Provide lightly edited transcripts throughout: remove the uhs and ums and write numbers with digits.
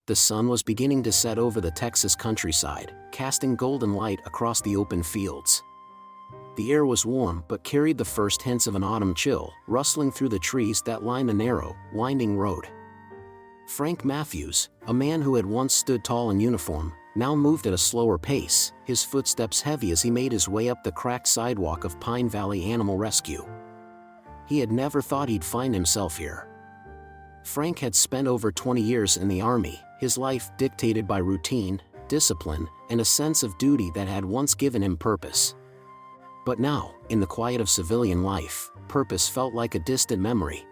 The sun was beginning to set over the Texas countryside, casting golden light across the open fields. The air was warm but carried the first hints of an autumn chill, rustling through the trees that lined the narrow, winding road. Frank Matthews, a man who had once stood tall in uniform, now moved at a slower pace, his footsteps heavy as he made his way up the cracked sidewalk of Pine Valley Animal Rescue. He had never thought he'd find himself here. Frank had spent over 20 years in the Army, his life dictated by routine, discipline, and a sense of duty that had once given him purpose. But now, in the quiet of civilian life, purpose felt like a distant memory.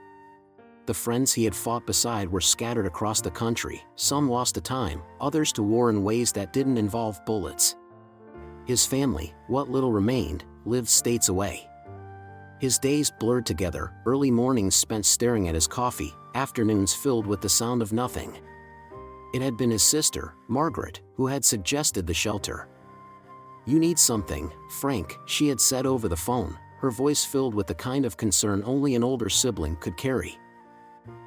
The friends he had fought beside were scattered across the country, some lost to time, others to war in ways that didn't involve bullets. His family, what little remained, lived states away. His days blurred together, early mornings spent staring at his coffee, afternoons filled with the sound of nothing. It had been his sister, Margaret, who had suggested the shelter. "You need something, Frank," she had said over the phone, her voice filled with the kind of concern only an older sibling could carry.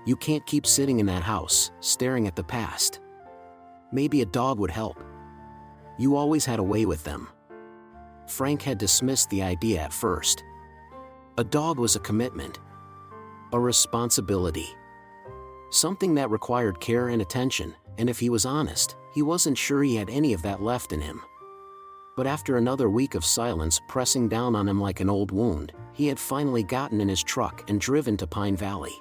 "You can't keep sitting in that house, staring at the past. Maybe a dog would help. You always had a way with them." Frank had dismissed the idea at first. A dog was a commitment. A responsibility. Something that required care and attention, and if he was honest, he wasn't sure he had any of that left in him. But after another week of silence pressing down on him like an old wound, he had finally gotten in his truck and driven to Pine Valley.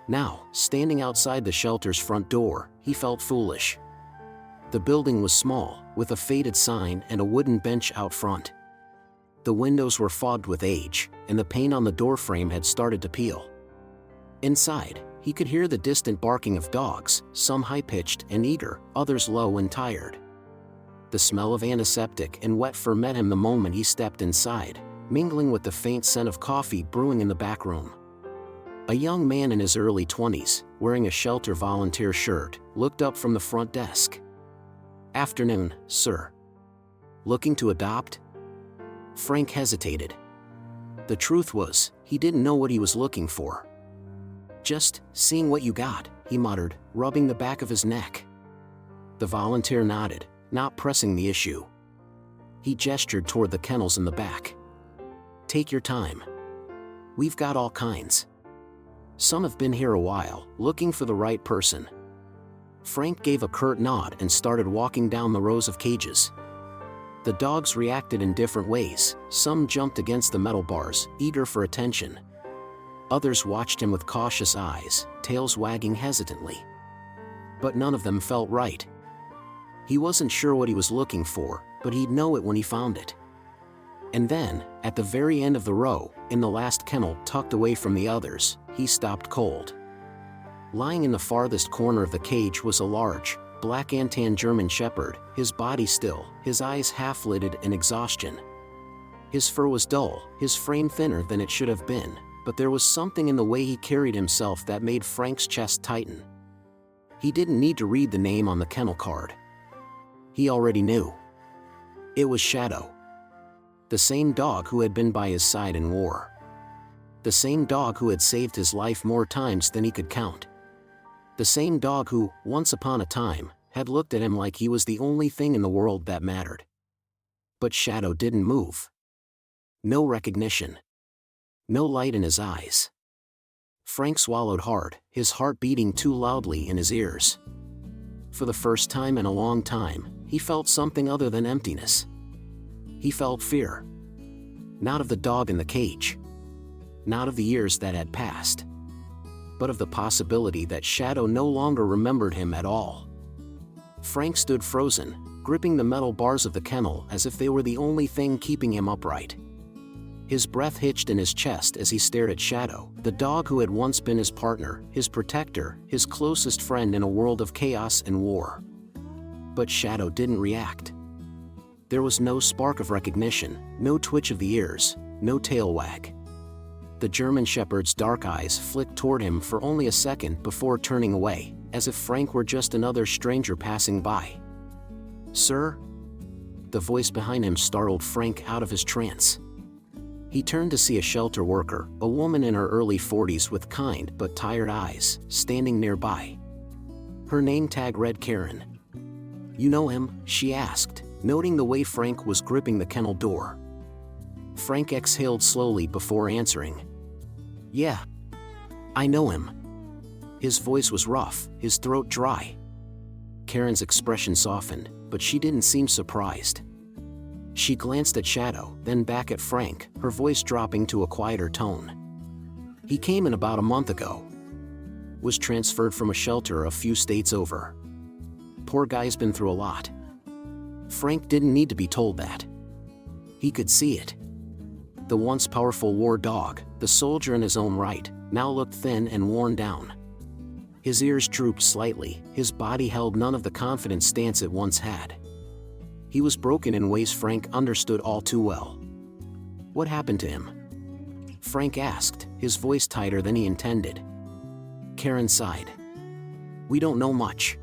Now, standing outside the shelter's front door, he felt foolish. The building was small, with a faded sign and a wooden bench out front. The windows were fogged with age, and the paint on the doorframe had started to peel. Inside, he could hear the distant barking of dogs, some high-pitched and eager, others low and tired. The smell of antiseptic and wet fur met him the moment he stepped inside, mingling with the faint scent of coffee brewing in the back room. A young man in his early 20s, wearing a shelter volunteer shirt, looked up from the front desk. "Afternoon, sir. Looking to adopt?" Frank hesitated. The truth was, he didn't know what he was looking for. "Just seeing what you got," he muttered, rubbing the back of his neck. The volunteer nodded, not pressing the issue. He gestured toward the kennels in the back. "Take your time. We've got all kinds. Some have been here a while, looking for the right person." Frank gave a curt nod and started walking down the rows of cages. The dogs reacted in different ways. Some jumped against the metal bars, eager for attention. Others watched him with cautious eyes, tails wagging hesitantly. But none of them felt right. He wasn't sure what he was looking for, but he'd know it when he found it. And then, at the very end of the row, in the last kennel tucked away from the others, he stopped cold. Lying in the farthest corner of the cage was a large, black and tan German shepherd, his body still, his eyes half-lidded in exhaustion. His fur was dull, his frame thinner than it should have been, but there was something in the way he carried himself that made Frank's chest tighten. He didn't need to read the name on the kennel card. He already knew. It was Shadow. The same dog who had been by his side in war. The same dog who had saved his life more times than he could count. The same dog who, once upon a time, had looked at him like he was the only thing in the world that mattered. But Shadow didn't move. No recognition. No light in his eyes. Frank swallowed hard, his heart beating too loudly in his ears. For the first time in a long time, he felt something other than emptiness. He felt fear. Not of the dog in the cage. Not of the years that had passed. But of the possibility that Shadow no longer remembered him at all. Frank stood frozen, gripping the metal bars of the kennel as if they were the only thing keeping him upright. His breath hitched in his chest as he stared at Shadow, the dog who had once been his partner, his protector, his closest friend in a world of chaos and war. But Shadow didn't react. There was no spark of recognition, no twitch of the ears, no tail wag. The German shepherd's dark eyes flicked toward him for only a second before turning away, as if Frank were just another stranger passing by. "Sir?" The voice behind him startled Frank out of his trance. He turned to see a shelter worker, a woman in her early 40s with kind but tired eyes, standing nearby. Her name tag read Karen. "You know him?" she asked, noting the way Frank was gripping the kennel door. Frank exhaled slowly before answering. "Yeah. I know him." His voice was rough, his throat dry. Karen's expression softened, but she didn't seem surprised. She glanced at Shadow, then back at Frank, her voice dropping to a quieter tone. "He came in about a month ago. Was transferred from a shelter a few states over. Poor guy's been through a lot." Frank didn't need to be told that. He could see it. The once powerful war dog, the soldier in his own right, now looked thin and worn down. His ears drooped slightly, his body held none of the confident stance it once had. He was broken in ways Frank understood all too well. "What happened to him?" Frank asked, his voice tighter than he intended. Karen sighed. "We don't know much.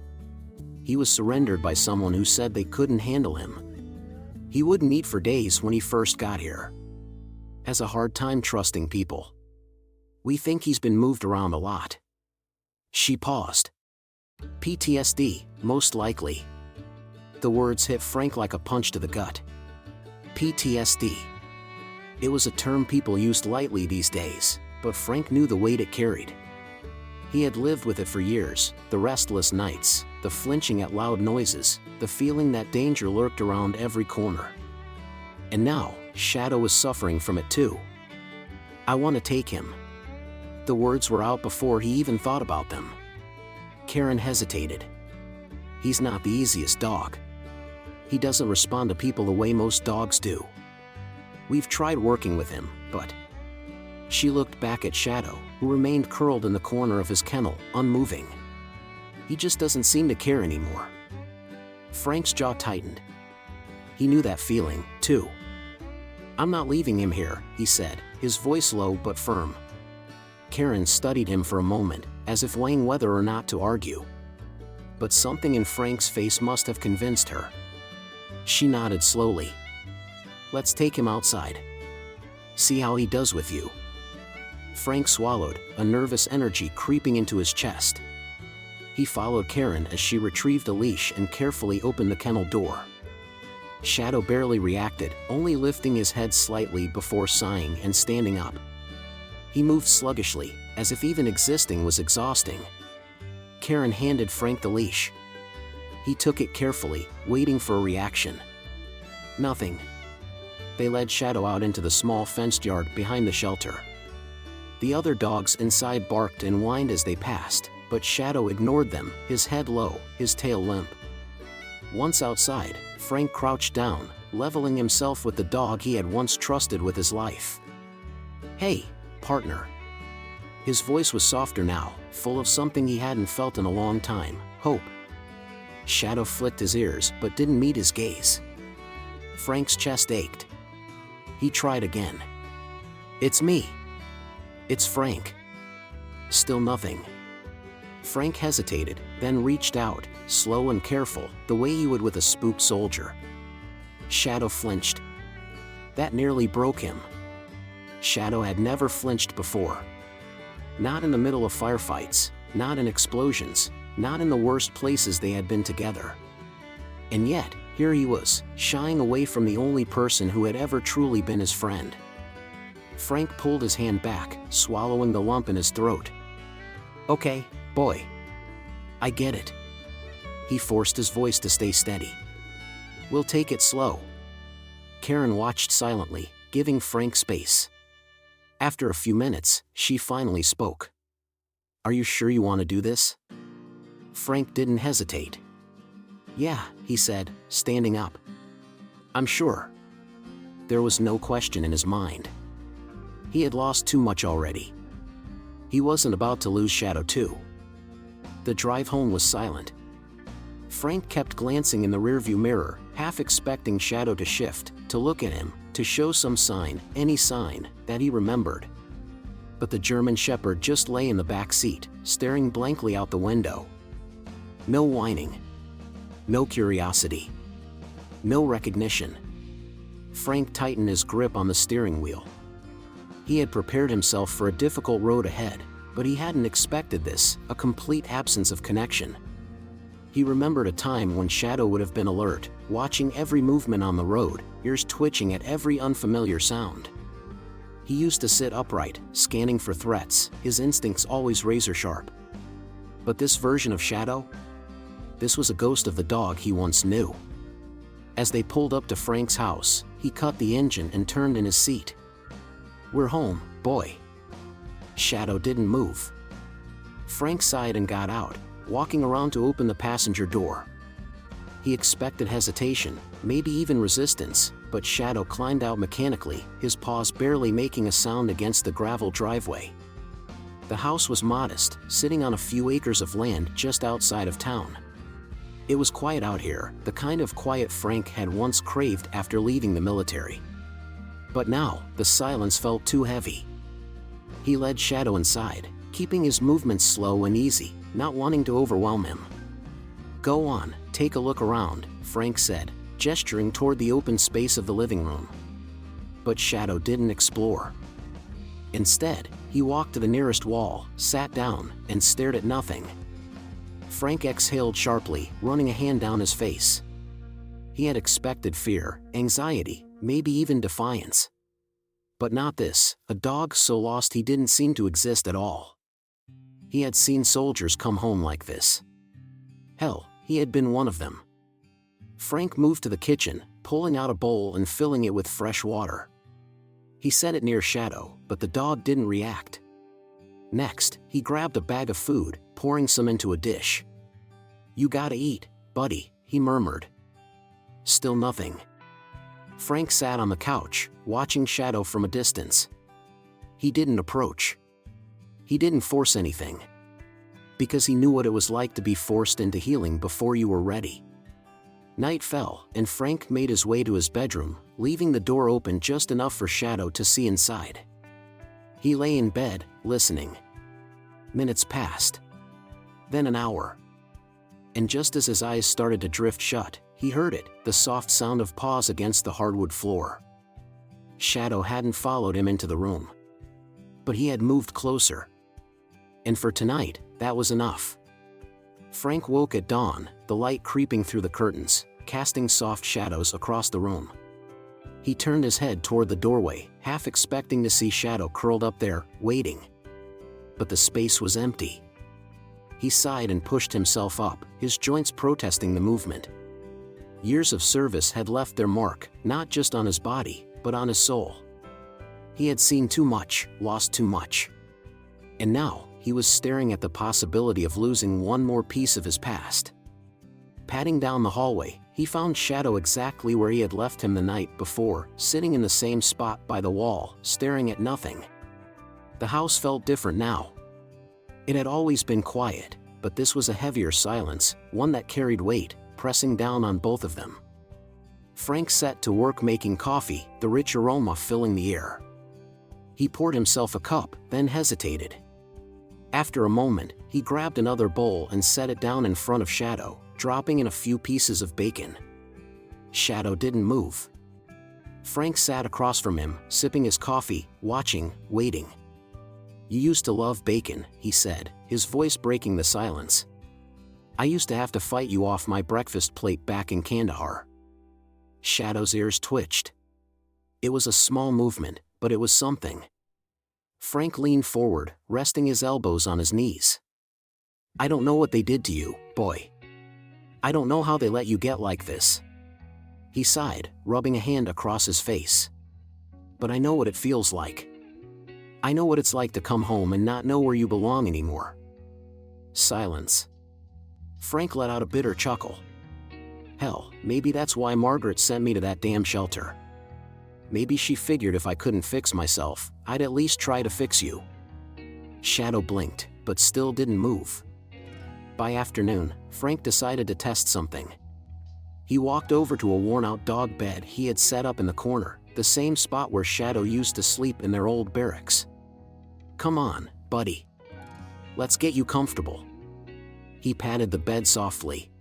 He was surrendered by someone who said they couldn't handle him. He wouldn't eat for days when he first got here. Has a hard time trusting people. We think he's been moved around a lot." She paused. "PTSD, most likely." The words hit Frank like a punch to the gut. PTSD. It was a term people used lightly these days, but Frank knew the weight it carried. He had lived with it for years, the restless nights, the flinching at loud noises, the feeling that danger lurked around every corner. And now, Shadow was suffering from it too. "I want to take him." The words were out before he even thought about them. Karen hesitated. "He's not the easiest dog. He doesn't respond to people the way most dogs do. We've tried working with him, but..." She looked back at Shadow, who remained curled in the corner of his kennel, unmoving. "He just doesn't seem to care anymore." Frank's jaw tightened. He knew that feeling, too. "I'm not leaving him here," he said, his voice low but firm. Karen studied him for a moment, as if weighing whether or not to argue. But something in Frank's face must have convinced her. She nodded slowly. "Let's take him outside. See how he does with you." Frank swallowed, a nervous energy creeping into his chest. He followed Karen as she retrieved a leash and carefully opened the kennel door. Shadow barely reacted, only lifting his head slightly before sighing and standing up. He moved sluggishly, as if even existing was exhausting. Karen handed Frank the leash. He took it carefully, waiting for a reaction. Nothing. They led Shadow out into the small fenced yard behind the shelter. The other dogs inside barked and whined as they passed, but Shadow ignored them, his head low, his tail limp. Once outside, Frank crouched down, leveling himself with the dog he had once trusted with his life. "Hey, partner." His voice was softer now, full of something he hadn't felt in a long time, hope. Shadow flicked his ears but didn't meet his gaze. Frank's chest ached. He tried again. "It's me. It's Frank." Still nothing. Frank hesitated, then reached out, slow and careful, the way he would with a spooked soldier. Shadow flinched. That nearly broke him. Shadow had never flinched before. Not in the middle of firefights, not in explosions, not in the worst places they had been together. And yet, here he was, shying away from the only person who had ever truly been his friend. Frank pulled his hand back, swallowing the lump in his throat. "Okay, boy. I get it." He forced his voice to stay steady. "We'll take it slow." Karen watched silently, giving Frank space. After a few minutes, she finally spoke. "Are you sure you want to do this?" Frank didn't hesitate. "Yeah," he said, standing up. "I'm sure." There was no question in his mind. He had lost too much already. He wasn't about to lose Shadow too. The drive home was silent. Frank kept glancing in the rearview mirror, half expecting Shadow to shift, to look at him, to show some sign, any sign, that he remembered. But the German Shepherd just lay in the back seat, staring blankly out the window. No whining. No curiosity. No recognition. Frank tightened his grip on the steering wheel. He had prepared himself for a difficult road ahead, but he hadn't expected this, a complete absence of connection. He remembered a time when Shadow would have been alert, watching every movement on the road, ears twitching at every unfamiliar sound. He used to sit upright, scanning for threats, his instincts always razor-sharp. But this version of Shadow? This was a ghost of the dog he once knew. As they pulled up to Frank's house, he cut the engine and turned in his seat. "We're home, boy." Shadow didn't move. Frank sighed and got out, walking around to open the passenger door. He expected hesitation, maybe even resistance, but Shadow climbed out mechanically, his paws barely making a sound against the gravel driveway. The house was modest, sitting on a few acres of land just outside of town. It was quiet out here, the kind of quiet Frank had once craved after leaving the military. But now, the silence felt too heavy. He led Shadow inside, keeping his movements slow and easy, not wanting to overwhelm him. "Go on, take a look around," Frank said, gesturing toward the open space of the living room. But Shadow didn't explore. Instead, he walked to the nearest wall, sat down, and stared at nothing. Frank exhaled sharply, running a hand down his face. He had expected fear, anxiety, maybe even defiance. But not this, a dog so lost he didn't seem to exist at all. He had seen soldiers come home like this. Hell, he had been one of them. Frank moved to the kitchen, pulling out a bowl and filling it with fresh water. He set it near Shadow, but the dog didn't react. Next, he grabbed a bag of food, pouring some into a dish. "You gotta eat, buddy," he murmured. Still nothing. Frank sat on the couch, watching Shadow from a distance. He didn't approach. He didn't force anything. Because he knew what it was like to be forced into healing before you were ready. Night fell, and Frank made his way to his bedroom, leaving the door open just enough for Shadow to see inside. He lay in bed, listening. Minutes passed. Then an hour. And just as his eyes started to drift shut, he heard it, the soft sound of paws against the hardwood floor. Shadow hadn't followed him into the room. But he had moved closer. And for tonight, that was enough. Frank woke at dawn, the light creeping through the curtains, casting soft shadows across the room. He turned his head toward the doorway, half expecting to see Shadow curled up there, waiting. But the space was empty. He sighed and pushed himself up, his joints protesting the movement. Years of service had left their mark, not just on his body, but on his soul. He had seen too much, lost too much. And now, he was staring at the possibility of losing one more piece of his past. Padding down the hallway, he found Shadow exactly where he had left him the night before, sitting in the same spot by the wall, staring at nothing. The house felt different now. It had always been quiet, but this was a heavier silence, one that carried weight, pressing down on both of them. Frank set to work making coffee, the rich aroma filling the air. He poured himself a cup, then hesitated. After a moment, he grabbed another bowl and set it down in front of Shadow, dropping in a few pieces of bacon. Shadow didn't move. Frank sat across from him, sipping his coffee, watching, waiting. "You used to love bacon," he said, his voice breaking the silence. "I used to have to fight you off my breakfast plate back in Kandahar." Shadow's ears twitched. It was a small movement, but it was something. Frank leaned forward, resting his elbows on his knees. "I don't know what they did to you, boy. I don't know how they let you get like this." He sighed, rubbing a hand across his face. "But I know what it feels like. I know what it's like to come home and not know where you belong anymore." Silence. Frank let out a bitter chuckle. "Hell, maybe that's why Margaret sent me to that damn shelter. Maybe she figured if I couldn't fix myself, I'd at least try to fix you." Shadow blinked, but still didn't move. By afternoon, Frank decided to test something. He walked over to a worn-out dog bed he had set up in the corner, the same spot where Shadow used to sleep in their old barracks. "Come on, buddy. Let's get you comfortable." He patted the bed softly.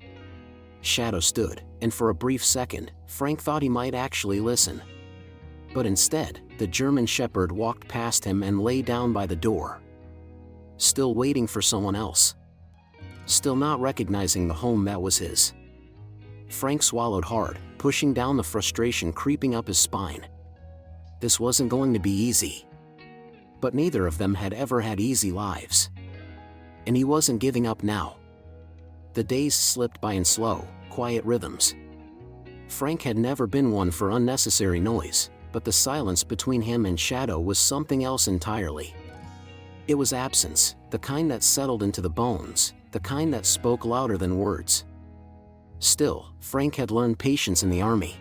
Shadow stood, and for a brief second, Frank thought he might actually listen. But instead, the German Shepherd walked past him and lay down by the door. Still waiting for someone else. still not recognizing the home that was his. Frank swallowed hard, pushing down the frustration creeping up his spine. This wasn't going to be easy. But neither of them had ever had easy lives. And he wasn't giving up now. The days slipped by in slow, quiet rhythms. Frank had never been one for unnecessary noise, but the silence between him and Shadow was something else entirely. It was absence, the kind that settled into the bones, the kind that spoke louder than words. Still, Frank had learned patience in the army.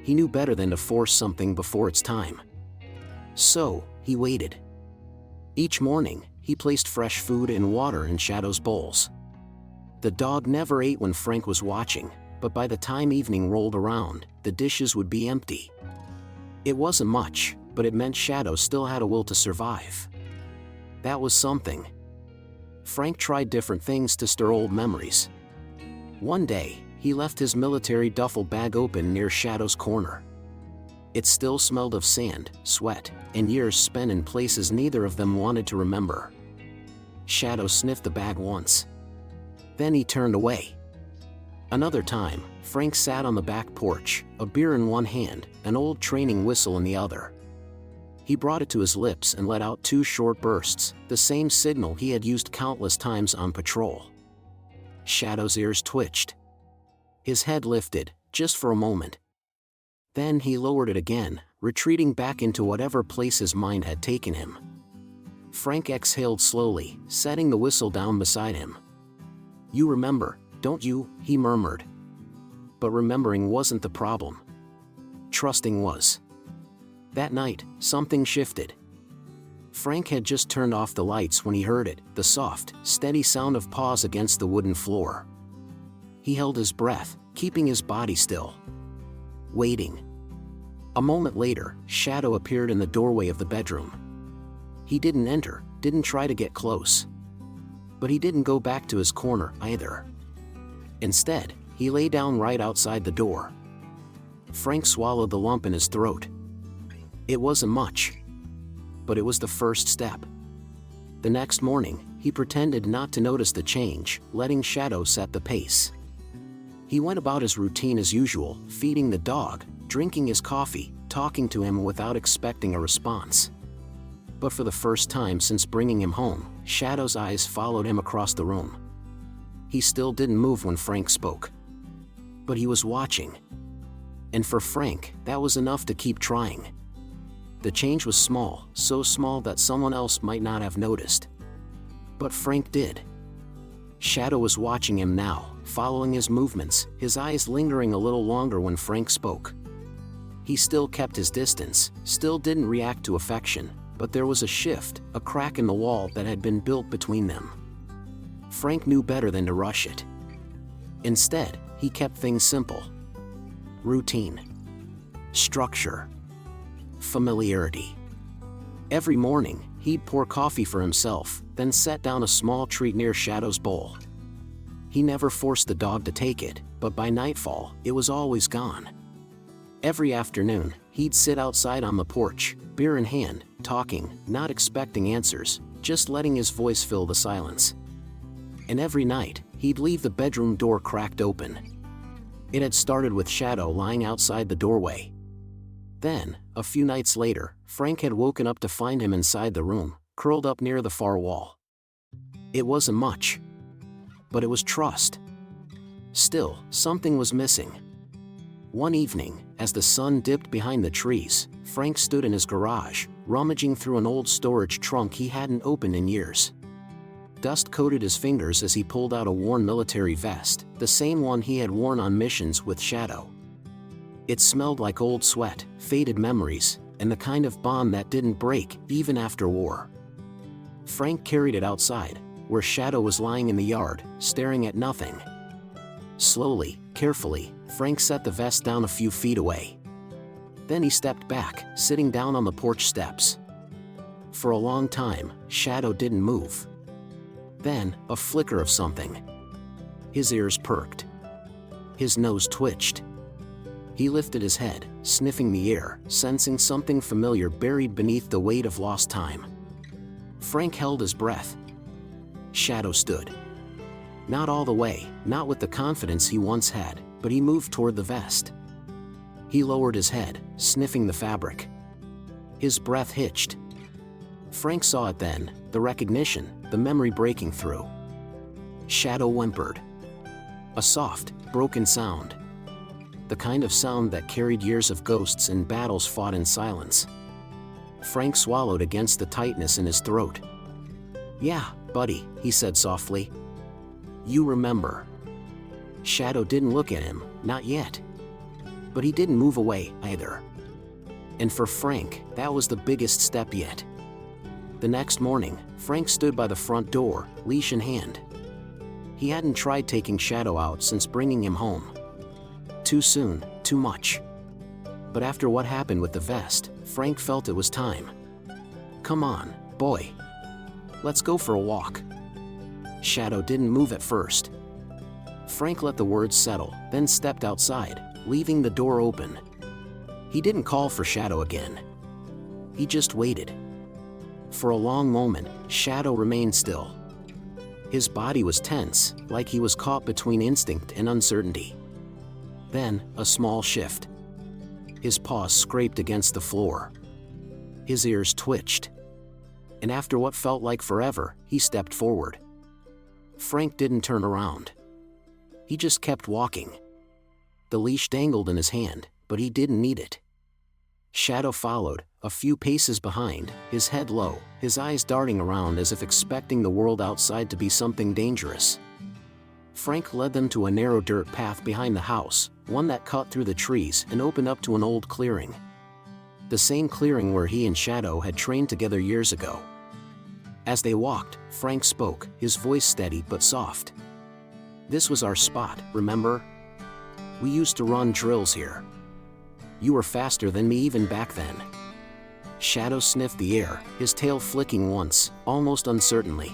He knew better than to force something before its time. So, he waited. Each morning, he placed fresh food and water in Shadow's bowls. The dog never ate when Frank was watching, but by the time evening rolled around, the dishes would be empty. It wasn't much, but it meant Shadow still had a will to survive. That was something. Frank tried different things to stir old memories. One day, he left his military duffel bag open near Shadow's corner. It still smelled of sand, sweat, and years spent in places neither of them wanted to remember. Shadow sniffed the bag once. Then he turned away. Another time, Frank sat on the back porch, a beer in one hand, an old training whistle in the other. He brought it to his lips and let out 2 short bursts, the same signal he had used countless times on patrol. Shadow's ears twitched. His head lifted, just for a moment. Then he lowered it again, retreating back into whatever place his mind had taken him. Frank exhaled slowly, setting the whistle down beside him. "You remember, don't you?" he murmured. But remembering wasn't the problem. Trusting was. That night, something shifted. Frank had just turned off the lights when he heard it, the soft, steady sound of paws against the wooden floor. He held his breath, keeping his body still. Waiting. A moment later, Shadow appeared in the doorway of the bedroom. He didn't enter, didn't try to get close. But he didn't go back to his corner, either. Instead, he lay down right outside the door. Frank swallowed the lump in his throat. It wasn't much. But it was the first step. The next morning, he pretended not to notice the change, letting Shadow set the pace. He went about his routine as usual, feeding the dog, drinking his coffee, talking to him without expecting a response. But for the first time since bringing him home, Shadow's eyes followed him across the room. He still didn't move when Frank spoke. But he was watching. And for Frank, that was enough to keep trying. The change was small, so small that someone else might not have noticed. But Frank did. Shadow was watching him now, following his movements, his eyes lingering a little longer when Frank spoke. He still kept his distance, still didn't react to affection, but there was a shift, a crack in the wall that had been built between them. Frank knew better than to rush it. Instead, he kept things simple. Routine. Structure. Familiarity. Every morning, he'd pour coffee for himself, then set down a small treat near Shadow's bowl. He never forced the dog to take it, but by nightfall, it was always gone. Every afternoon, he'd sit outside on the porch, beer in hand, talking, not expecting answers, just letting his voice fill the silence. And every night, he'd leave the bedroom door cracked open. It had started with Shadow lying outside the doorway. Then, a few nights later, Frank had woken up to find him inside the room, curled up near the far wall. It wasn't much. But it was trust. Still, something was missing. One evening, as the sun dipped behind the trees, Frank stood in his garage, rummaging through an old storage trunk he hadn't opened in years. Dust coated his fingers as he pulled out a worn military vest, the same one he had worn on missions with Shadow. It smelled like old sweat, faded memories, and the kind of bond that didn't break, even after war. Frank carried it outside, where Shadow was lying in the yard, staring at nothing. Slowly, carefully, Frank set the vest down a few feet away. Then he stepped back, sitting down on the porch steps. For a long time, Shadow didn't move. Then, a flicker of something. His ears perked. His nose twitched. He lifted his head, sniffing the air, sensing something familiar buried beneath the weight of lost time. Frank held his breath. Shadow stood. Not all the way, not with the confidence he once had, but he moved toward the vest. He lowered his head, sniffing the fabric. His breath hitched. Frank saw it then, the recognition, the memory breaking through. Shadow whimpered. A soft, broken sound. The kind of sound that carried years of ghosts and battles fought in silence. Frank swallowed against the tightness in his throat. "Yeah, buddy," he said softly. "You remember." Shadow didn't look at him, not yet. But he didn't move away, either. And for Frank, that was the biggest step yet. The next morning, Frank stood by the front door, leash in hand. He hadn't tried taking Shadow out since bringing him home. Too soon, too much. But after what happened with the vest, Frank felt it was time. "Come on, boy. Let's go for a walk." Shadow didn't move at first. Frank let the words settle, then stepped outside, leaving the door open. He didn't call for Shadow again. He just waited. For a long moment, Shadow remained still. His body was tense, like he was caught between instinct and uncertainty. Then, a small shift. His paws scraped against the floor. His ears twitched. And after what felt like forever, he stepped forward. Frank didn't turn around. He just kept walking. The leash dangled in his hand, but he didn't need it. Shadow followed, a few paces behind, his head low, his eyes darting around as if expecting the world outside to be something dangerous. Frank led them to a narrow dirt path behind the house, one that cut through the trees and opened up to an old clearing. The same clearing where he and Shadow had trained together years ago. As they walked, Frank spoke, his voice steady but soft. "This was our spot, remember? We used to run drills here. You were faster than me even back then." Shadow sniffed the air, his tail flicking once, almost uncertainly.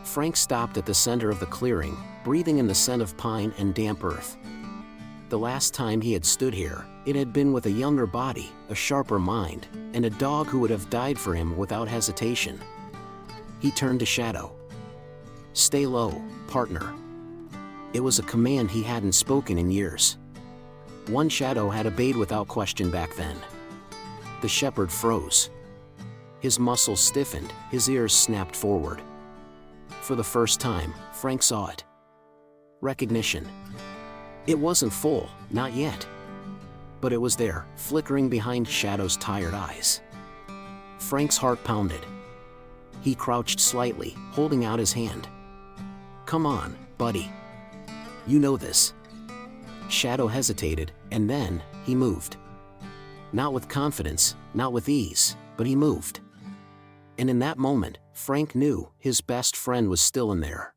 Frank stopped at the center of the clearing, breathing in the scent of pine and damp earth. The last time he had stood here, it had been with a younger body, a sharper mind, and a dog who would have died for him without hesitation. He turned to Shadow. "Stay low, partner." It was a command he hadn't spoken in years. One Shadow had obeyed without question back then. The shepherd froze. His muscles stiffened, his ears snapped forward. For the first time, Frank saw it. Recognition. It wasn't full, not yet. But it was there, flickering behind Shadow's tired eyes. Frank's heart pounded. He crouched slightly, holding out his hand. "Come on, buddy. You know this." Shadow hesitated, and then, he moved. Not with confidence, not with ease, but he moved. And in that moment, Frank knew his best friend was still in there.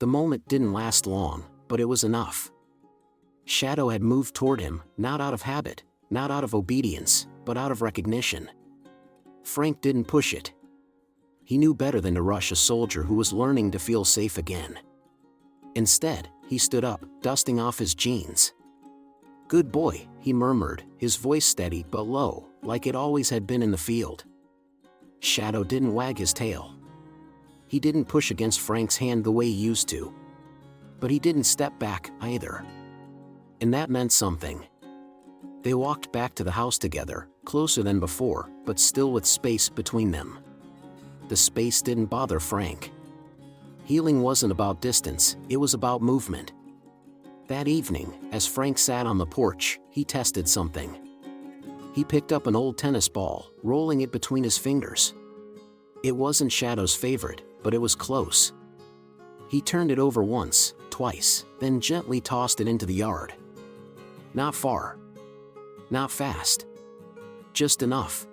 The moment didn't last long, but it was enough. Shadow had moved toward him, not out of habit, not out of obedience, but out of recognition. Frank didn't push it. He knew better than to rush a soldier who was learning to feel safe again. Instead, he stood up, dusting off his jeans. "Good boy," he murmured, his voice steady but low, like it always had been in the field. Shadow didn't wag his tail. He didn't push against Frank's hand the way he used to. But he didn't step back, either. And that meant something. They walked back to the house together, closer than before, but still with space between them. The space didn't bother Frank. Healing wasn't about distance, it was about movement. That evening, as Frank sat on the porch, he tested something. He picked up an old tennis ball, rolling it between his fingers. It wasn't Shadow's favorite, but it was close. He turned it over once, twice, then gently tossed it into the yard. Not far. Not fast. Just enough.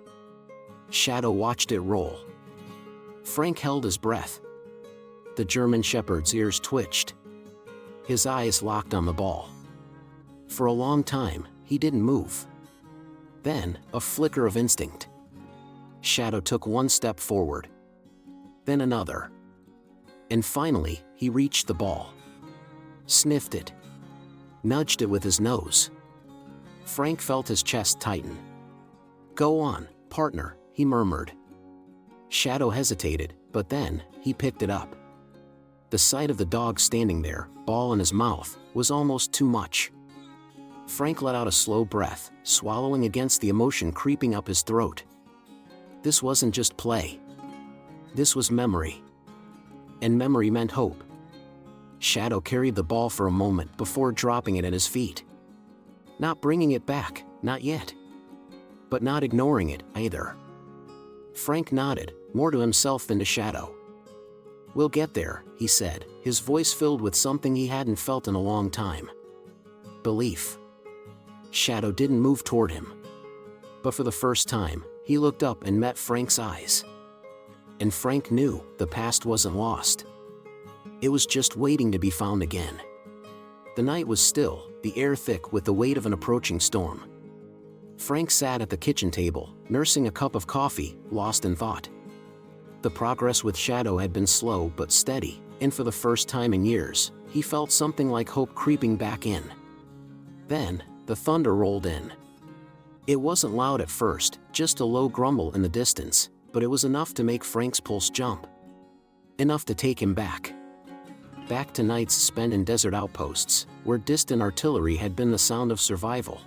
Shadow watched it roll. Frank held his breath. The German shepherd's ears twitched. His eyes locked on the ball. For a long time, he didn't move. Then, a flicker of instinct. Shadow took one step forward. Then another. And finally, he reached the ball. Sniffed it. Nudged it with his nose. Frank felt his chest tighten. "Go on, partner," he murmured. Shadow hesitated, but then, he picked it up. The sight of the dog standing there, ball in his mouth, was almost too much. Frank let out a slow breath, swallowing against the emotion creeping up his throat. This wasn't just play. This was memory. And memory meant hope. Shadow carried the ball for a moment before dropping it at his feet. Not bringing it back, not yet. But not ignoring it, either. Frank nodded, more to himself than to Shadow. "We'll get there," he said, his voice filled with something he hadn't felt in a long time. Belief. Shadow didn't move toward him. But for the first time, he looked up and met Frank's eyes. And Frank knew the past wasn't lost. It was just waiting to be found again. The night was still, the air thick with the weight of an approaching storm. Frank sat at the kitchen table, nursing a cup of coffee, lost in thought. The progress with Shadow had been slow but steady, and for the first time in years, he felt something like hope creeping back in. Then, the thunder rolled in. It wasn't loud at first, just a low grumble in the distance, but it was enough to make Frank's pulse jump. Enough to take him back. Back to nights spent in desert outposts, where distant artillery had been the sound of survival.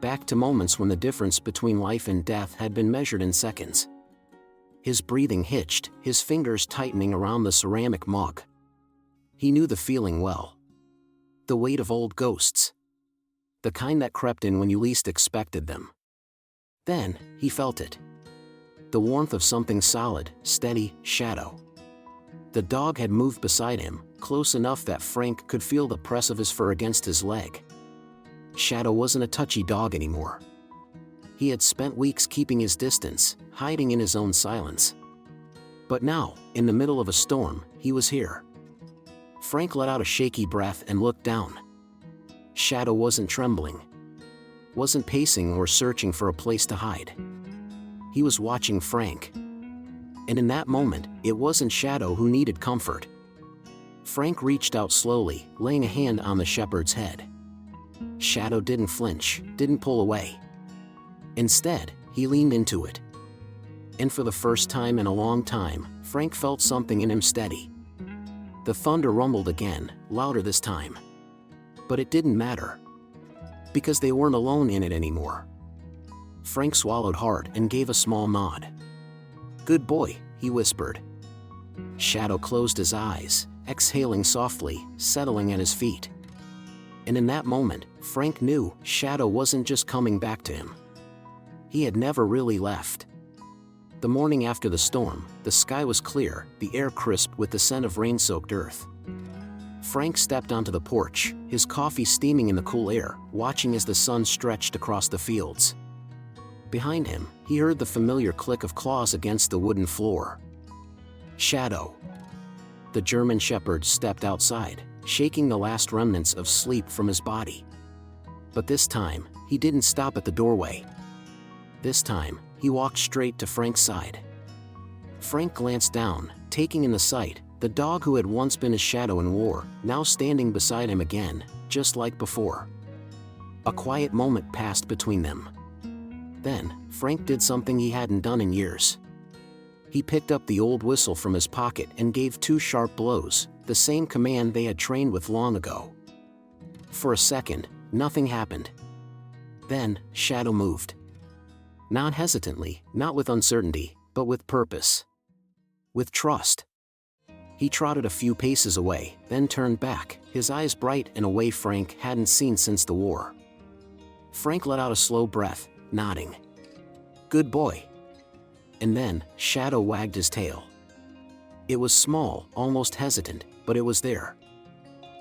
Back to moments when the difference between life and death had been measured in seconds. His breathing hitched, his fingers tightening around the ceramic mug. He knew the feeling well. The weight of old ghosts. The kind that crept in when you least expected them. Then, he felt it. The warmth of something solid, steady, Shadow. The dog had moved beside him, close enough that Frank could feel the press of his fur against his leg. Shadow wasn't a touchy dog anymore. He had spent weeks keeping his distance, hiding in his own silence. But now, in the middle of a storm, he was here. Frank let out a shaky breath and looked down. Shadow wasn't trembling. Wasn't pacing or searching for a place to hide. He was watching Frank. And in that moment, it wasn't Shadow who needed comfort. Frank reached out slowly, laying a hand on the shepherd's head. Shadow didn't flinch, didn't pull away. Instead, he leaned into it. And for the first time in a long time, Frank felt something in him steady. The thunder rumbled again, louder this time. But it didn't matter. Because they weren't alone in it anymore. Frank swallowed hard and gave a small nod. "Good boy," he whispered. Shadow closed his eyes, exhaling softly, settling at his feet. And in that moment, Frank knew Shadow wasn't just coming back to him. He had never really left. The morning after the storm, the sky was clear, the air crisp with the scent of rain-soaked earth. Frank stepped onto the porch, his coffee steaming in the cool air, watching as the sun stretched across the fields. Behind him, he heard the familiar click of claws against the wooden floor. Shadow. The German shepherd stepped outside, shaking the last remnants of sleep from his body. But this time, he didn't stop at the doorway. This time, he walked straight to Frank's side. Frank glanced down, taking in the sight, the dog who had once been his shadow in war, now standing beside him again, just like before. A quiet moment passed between them. Then, Frank did something he hadn't done in years. He picked up the old whistle from his pocket and gave 2 sharp blows, the same command they had trained with long ago. For a second, nothing happened. Then, Shadow moved. Not hesitantly, not with uncertainty, but with purpose. With trust. He trotted a few paces away, then turned back, his eyes bright in a way Frank hadn't seen since the war. Frank let out a slow breath, nodding. "Good boy." And then, Shadow wagged his tail. It was small, almost hesitant, but it was there.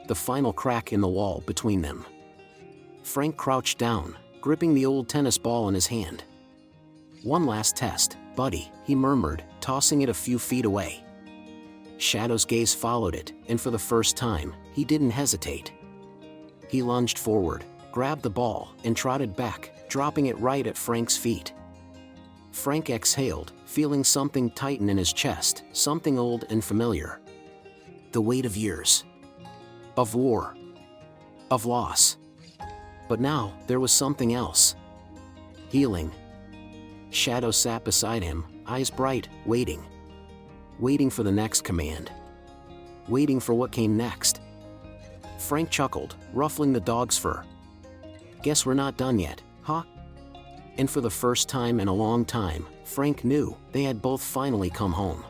The final crack in the wall between them. Frank crouched down, gripping the old tennis ball in his hand. "One last test, buddy," he murmured, tossing it a few feet away. Shadow's gaze followed it, and for the first time, he didn't hesitate. He lunged forward, grabbed the ball, and trotted back, dropping it right at Frank's feet. Frank exhaled, feeling something tighten in his chest, something old and familiar. The weight of years. Of war. Of loss. But now, there was something else. Healing. Shadow sat beside him, eyes bright, waiting. Waiting for the next command. waiting for what came next. Frank chuckled, ruffling the dog's fur. "Guess we're not done yet, huh?" And for the first time in a long time, Frank knew they had both finally come home.